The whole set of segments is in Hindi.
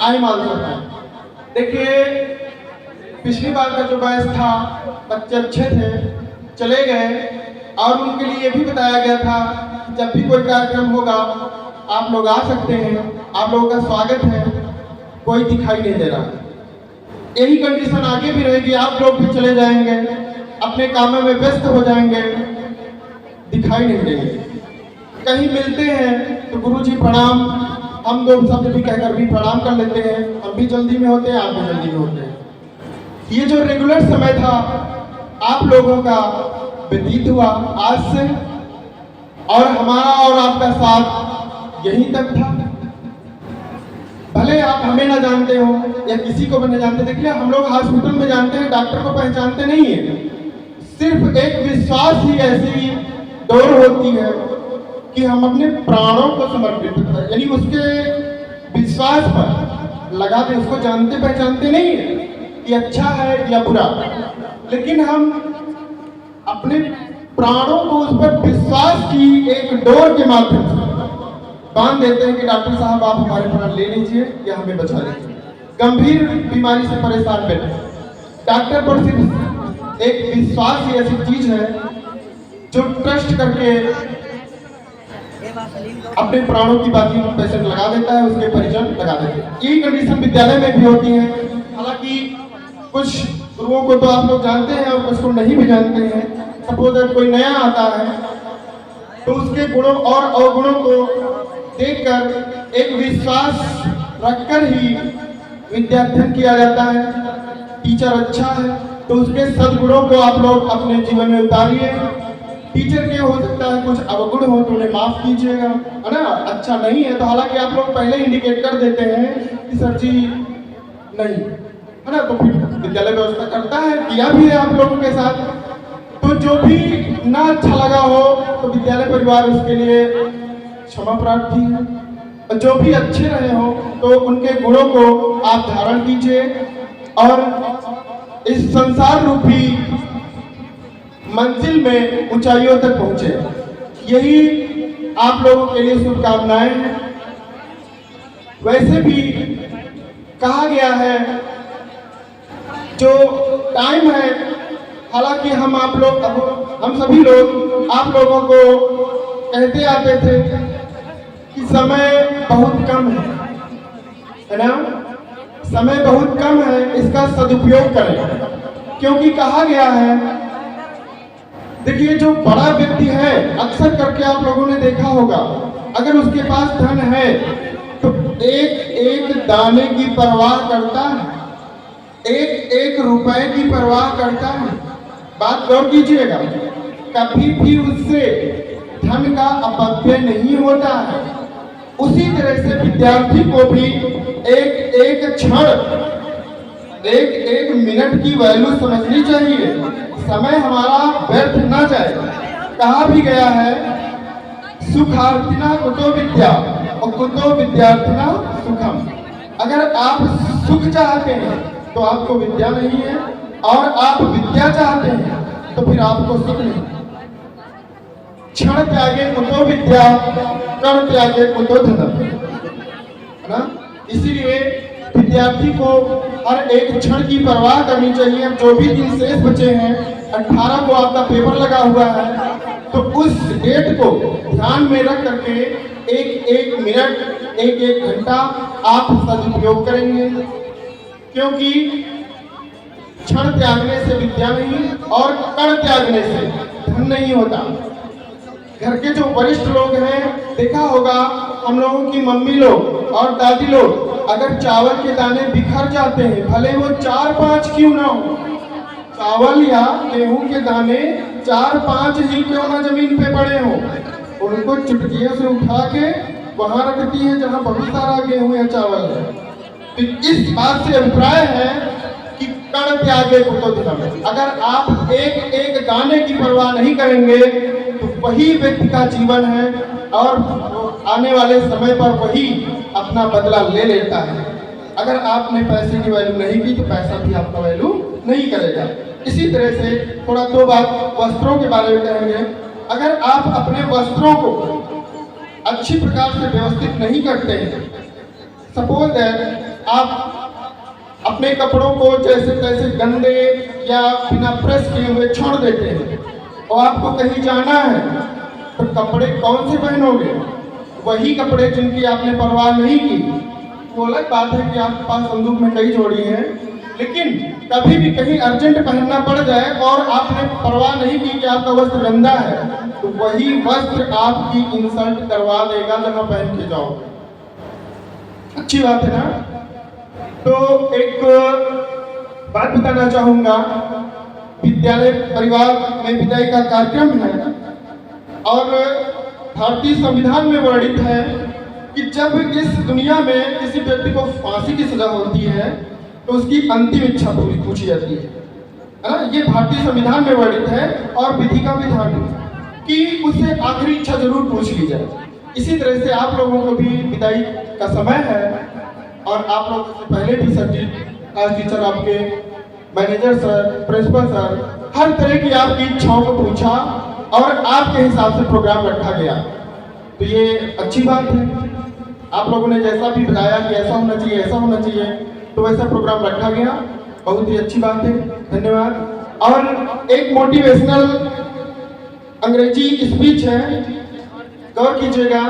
आई मालूम होता है। देखिए, पिछली बार का जो बैच था, बच्चे अच्छे थे, चले गए और उनके लिए ये भी बताया गया था कि जब भी कोई कार्यक्रम होगा आप लोग आ सकते हैं, आप लोगों का स्वागत है। कोई दिखाई नहीं दे रहा। यही कंडीशन आगे भी रहेगी, आप लोग भी चले जाएंगे, अपने कामों में व्यस्त हो जाएंगे, दिखाई नहीं देंगे। कहीं मिलते हैं तो गुरुजी प्रणाम, हम लोग शब्द भी कहकर भी प्रणाम कर लेते हैं। हम भी जल्दी में होते हैं, आप भी जल्दी में होते हैं। ये जो रेगुलर समय था आप लोगों का व्यतीत हुआ आज से, और हमारा और आपका साथ यहीं तक था। भले आप हमें ना जानते हो या किसी को भी नहीं जानते। देखिए, हम लोग हॉस्पिटल में जानते हैं, डॉक्टर को पहचानते नहीं है। सिर्फ एक विश्वास ही ऐसी डोर होती है कि हम अपने प्राणों को समर्पित करें, यानी उसके विश्वास पर लगा दें। उसको जानते पहचानते नहीं है कि अच्छा है या बुरा, लेकिन हम अपने प्राणों को उस पर विश्वास की एक डोर के माध्यम से बांध देते हैं कि डॉक्टर साहब आप हमारे प्राण ले लीजिए या हमें बचा लीजिए। गंभीर बीमारी से परेशान बैठे, डॉक्टर पर सिर्फ एक विश्वास ही ऐसी चीज है जो ट्रस्ट करके अपने प्राणों की बाजी पेशेंट लगा देता है, उसके परिजन लगा देते हैं। यही कंडीशन विद्यालय में भी होती है। हालांकि कुछ गुरुओं को तो आप लोग जानते हैं और कुछ को नहीं भी जानते हैं। सपोज अगर कोई नया आता है तो उसके गुणों और अवगुणों को देखकर एक विश्वास रखकर ही विद्याध्ययन किया जाता है। टीचर अच्छा है तो उसके सद्गुणों को आप लोग अपने जीवन में उतारिए। टीचर के हो सकता है कुछ अवगुण हो तो उन्हें माफ कीजिएगा, है ना। अच्छा नहीं है तो हालांकि आप लोग पहले इंडिकेट कर देते हैं कि सर जी नहीं, है ना, तो फिर विद्यालय व्यवस्था करता है, किया भी है आप लोगों के साथ। तो जो भी ना अच्छा लगा हो तो विद्यालय परिवार उसके लिए क्षमा प्रार्थी है, और जो भी अच्छे रहे हो तो उनके गुणों को आप धारण कीजिए और इस संसार रूपी मंजिल में ऊंचाइयों तक पहुंचे। यही आप लोगों के लिए शुभकामनाएं हैं। वैसे भी कहा गया है जो टाइम है, हालांकि हम आप लोग हम सभी लोग आप लोगों को कहते आते थे कि समय बहुत कम है ना, समय बहुत कम है, इसका सदुपयोग करें। क्योंकि कहा गया है, देखिए जो बड़ा व्यक्ति है अक्सर करके आप लोगों ने देखा होगा, अगर उसके पास धन है तो एक एक दाने की परवाह करता है, एक एक रुपए की परवाह करता है। बात गौर कीजिएगा, कभी भी उससे धन का अपव्यय नहीं होता है। उसी तरह से विद्यार्थी को भी एक एक क्षण, एक एक मिनट की वैल्यू समझनी चाहिए। समय हमारा व्यर्थ ना जाए। कहा भी गया है, सुखार्थिना कुतो विद्या और कुतो विद्यार्थिना सुखम। अगर आप सुख चाहते हैं तो आपको विद्या नहीं है, और आप विद्या चाहते हैं तो फिर आपको सुख नहीं। क्षण त्यागे कुतो विद्या, कण त्यागे कुतो धनम, है ना। इसीलिए विद्यार्थी को हर एक क्षण की परवाह करनी चाहिए। जो भी दिन शेष बचे हैं, 18 को आपका पेपर लगा हुआ है, तो उस डेट को ध्यान में रख करके एक एक मिनट, एक एक घंटा आप सदुपयोग करेंगे। क्योंकि क्षण त्यागने से विद्या नहीं और कण त्यागने से धन नहीं होता। घर के जो वरिष्ठ लोग हैं, देखा होगा हम लोगों की मम्मी लोग और दादी लोग, अगर चावल के दाने बिखर जाते हैं, भले वो 4-5 क्यों ना हो, चावल या गेहूं के दाने 4-5 ही क्यों ना जमीन पे पड़े हो, उनको चुटकियों से उठा के वहां रखती है जहां बहुत सारा गेहूं या चावल है। तो इस बात से अभिप्राय है कि कण त्यागे कुतो धनम। अगर आप एक एक दाने की परवाह नहीं करेंगे तो वही व्यक्ति का जीवन है, और आने वाले समय पर वही अपना बदला ले लेता है। अगर आपने पैसे की वैल्यू नहीं की तो पैसा भी आपका वैल्यू नहीं करेगा। इसी तरह से थोड़ा दो बात वस्त्रों के बारे में कहेंगे। अगर आप अपने वस्त्रों को अच्छी प्रकार से व्यवस्थित नहीं करते हैं, सपोज दैट आप अपने कपड़ों को जैसे तैसे गंदे या बिना प्रेस किए हुए छोड़ देते हैं और आपको कहीं जाना है तो कपड़े कौन से पहनोगे? वही कपड़े जिनकी आपने परवाह नहीं की। वो अलग बात है कि आपके पास संदूक में कई जोड़ी हैं, लेकिन कभी भी कहीं अर्जेंट पहनना पड़ जाए और आपने परवाह नहीं की कि आपका वस्त्र गंदा है, तो वही वस्त्र आपकी इंसल्ट करवा देगा जहां पहन के जाओगे। अच्छी बात है ना? तो एक बात बताना चाहूंगा, विद्यालय परिवार में विदाई का कार्यक्रम है और भारतीय संविधान में वर्णित है कि जब इस दुनिया में किसी व्यक्ति को फांसी की सजा होती है तो उसकी अंतिम इच्छा पूरी पूछी जाती है ना? ये भारतीय संविधान में वर्णित है और विधि का विधान है कि उससे आखिरी इच्छा जरूर पूछ ली जाए। इसी तरह से आप लोगों को भी विदाई का समय है और आप लोगों से पहले भी सर जी, क्लास टीचर, आपके मैनेजर सर, प्रिंसिपल सर, हर तरह की आपकी इच्छाओं को पूछा और आपके हिसाब से प्रोग्राम रखा गया। तो ये अच्छी बात है, आप लोगों ने जैसा भी बताया कि ऐसा होना चाहिए, ऐसा होना चाहिए, तो वैसा प्रोग्राम रखा गया। बहुत ही अच्छी बात है, धन्यवाद। और एक मोटिवेशनल अंग्रेजी स्पीच है, गौर कीजिएगा।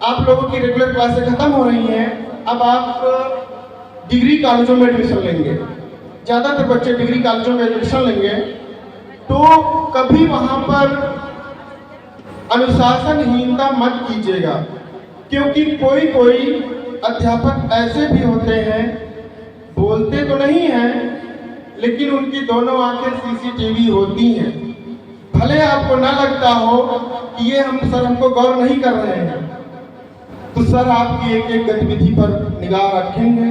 आप लोगों की रेगुलर क्लासें खत्म हो रही हैं, अब आप डिग्री कॉलेजों में एडमिशन लेंगे, ज़्यादातर बच्चे डिग्री कॉलेजों में एडमिशन लेंगे, तो कभी वहाँ पर अनुशासनहीनता मत कीजिएगा, क्योंकि कोई कोई अध्यापक ऐसे भी होते हैं, बोलते तो नहीं हैं लेकिन उनकी दोनों आंखें सीसीटीवी होती हैं। भले आपको ना लगता हो कि ये हमको गौर नहीं कर रहे हैं, तो सर आपकी एक एक गतिविधि पर निगाह रखेंगे,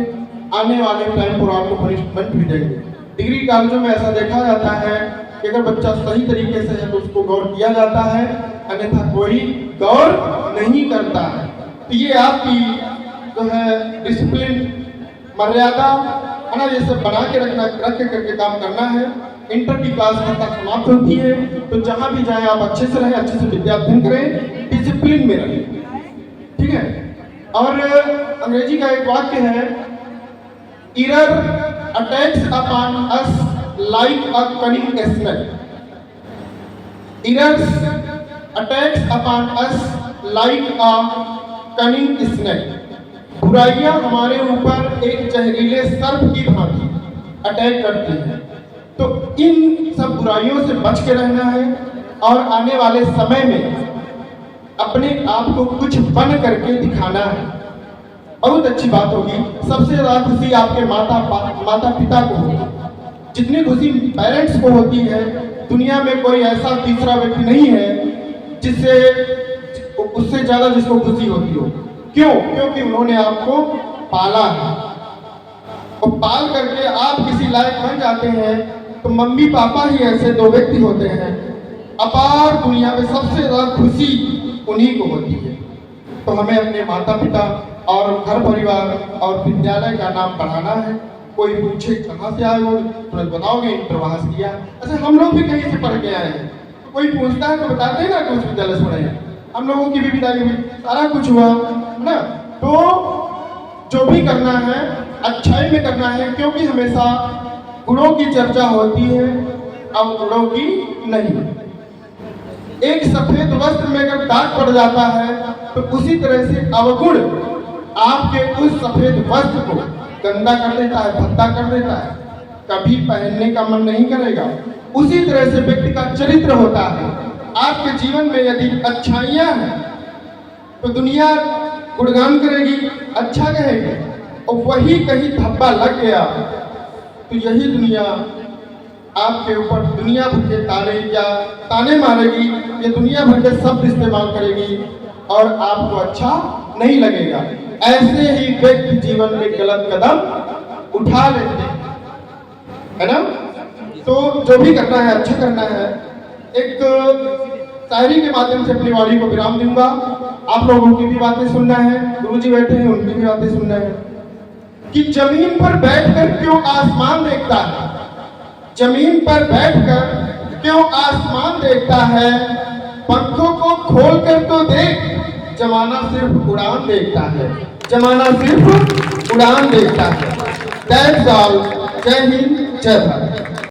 आने वाले टाइम पर आपको पनिशमेंट भी देंगे। डिग्री कॉलेजों में ऐसा देखा जाता है कि अगर बच्चा सही तरीके से है तो उसको गौर किया जाता है, अन्यथा कोई गौर नहीं करता है। तो ये आपकी जो है डिसिप्लिन, मर्यादा है ना, ये सब बना के रख के करके काम करना है। इंटर की क्लास खत्म समाप्त होती है, तो जहाँ भी जाए आप अच्छे से रहें, अच्छे से विद्या अध्ययन करें, डिसिप्लिन में रहें, ठीक है। और अंग्रेजी का एक वाक्य है, error attacks upon us like अ cunning snake. Errors attacks upon us like अ कनिंग स्नेक। बुराइयां हमारे ऊपर एक जहरीले सर्प की भांति अटैक करती हैं, तो इन सब बुराइयों से बच के रहना है और आने वाले समय में अपने आप को कुछ बन करके दिखाना है। बहुत अच्छी बात होगी। सबसे ज़्यादा खुशी आपके माता पिता को होगी। जितनी खुशी पेरेंट्स को होती है, दुनिया में कोई ऐसा तीसरा व्यक्ति नहीं है जिससे उससे ज़्यादा जिसको खुशी होती हो। क्यों? क्योंकि उन्होंने आपको पाला है और पाल करके आप किसी लायक बन जाते हैं, तो मम्मी पापा ही ऐसे दो व्यक्ति होते हैं, अपार दुनिया में सबसे ज़्यादा खुशी उन्हीं को होती है। तो हमें अपने माता पिता और घर परिवार और विद्यालय का नाम बढ़ाना है। कोई पूछे कहाँ से आए हो, तुरंत बताओगे इंटर वहाँ से किया। अच्छा, हम लोग भी कहीं से पढ़ के आए हैं, तो कोई पूछता है तो बताते हैं ना कि उस विद्यालय से पढ़े हैं। हम लोगों की भी विदाई में सारा कुछ हुआ ना। तो जो भी करना है अच्छाई में करना है, क्योंकि हमेशा गुणों की चर्चा होती है, अवगुणों की नहीं। एक सफेद वस्त्र में अगर दाग पड़ जाता है तो उसी तरह से अवगुण आपके उस सफेद वस्त्र को गंदा कर देता है, भद्दा कर देता है, कभी पहनने का मन नहीं करेगा। उसी तरह से व्यक्ति का चरित्र होता है। आपके जीवन में यदि अच्छाइयाँ हैं तो दुनिया गुणगान करेगी, अच्छा कहेगी, और वही कहीं धब्बा लग गया तो यही दुनिया आपके ऊपर दुनिया भर के ताने मारेगी, ये दुनिया भर के शब्द इस्तेमाल करेगी और आपको अच्छा नहीं लगेगा। ऐसे ही व्यक्ति जीवन में गलत कदम उठा लेते हैं, है ना। तो जो भी करना है अच्छा करना है। एक शायरी के माध्यम से अपनी वाणी को विराम दूंगा। आप लोगों की भी बातें सुनना है, गुरुजी बैठे हैं उनकी भी बातें सुनना है। कि जमीन पर बैठकर क्यों आसमान देखता है, जमीन पर बैठकर क्यों आसमान देखता है, पंखों को खोलकर तो देख, जमाना सिर्फ उड़ान देखता है, जमाना सिर्फ उड़ान देखता है। That's all. जय हिंद, जय भारत।